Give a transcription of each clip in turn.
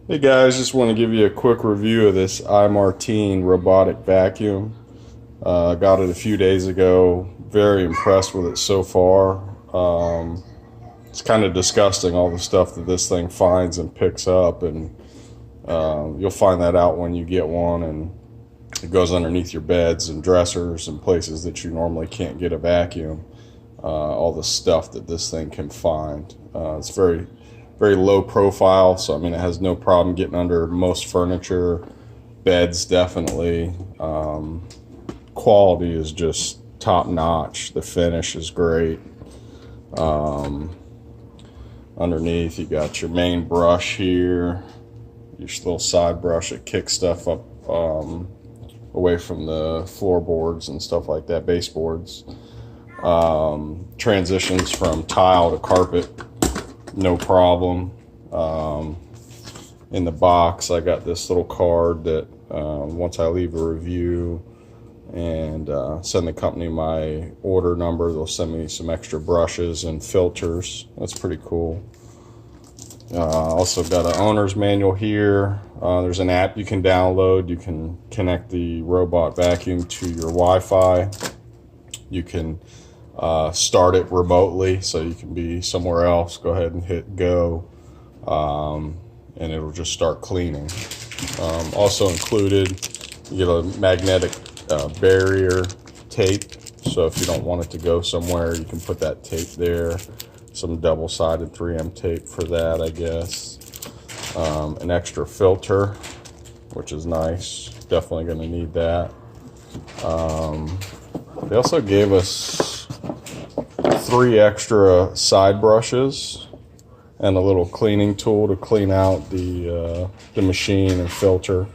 Hey guys, just want to give you a quick review of this iMartine robotic vacuum. I got it a few days ago. Very impressed with it so far. It's kind of disgusting, all the stuff that this thing finds and picks up, and you'll find that out when you get one, and it goes underneath your beds and dressers and places that you normally can't get a vacuum. All the stuff that this thing can find. It's very low profile, so I mean it has no problem getting under most furniture, beds definitely. Quality is just top notch. The finish is great. Underneath you got your main brush here, your little side brush that kicks stuff up away from the floorboards and stuff like that, baseboards. Transitions from tile to carpet, no problem. In the box I got this little card that once I leave a review and send the company my order number, they'll send me some extra brushes and filters. That's pretty cool. Also got an owner's manual here. There's an app you can download. You can connect the robot vacuum to your Wi-Fi. You can start it remotely, so you can be somewhere else. Go ahead and hit go, and it'll just start cleaning. Also included, you get a magnetic barrier tape, so if you don't want it to go somewhere, you can put that tape there. Some double-sided 3M tape for that, I guess. An extra filter, which is nice. Definitely going to need that. They also gave us 3 extra side brushes and a little cleaning tool to clean out the machine and filter.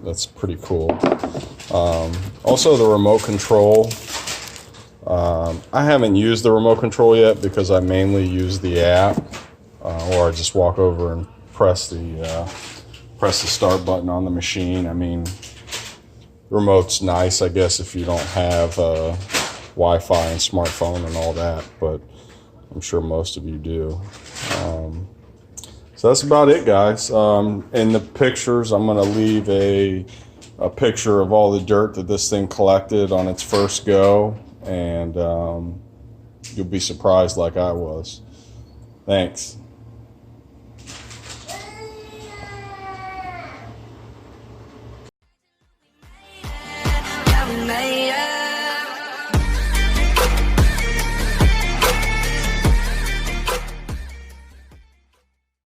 That's pretty cool. Also the remote control. I haven't used the remote control yet because I mainly use the app, or I just walk over and press the start button on the machine. I mean, remote's nice, I guess, if you don't have Wi-Fi and smartphone and all that, but I'm sure most of you do. So that's about it, guys. In the pictures, I'm going to leave a picture of all the dirt that this thing collected on its first go, and you'll be surprised like I was. Thanks. Made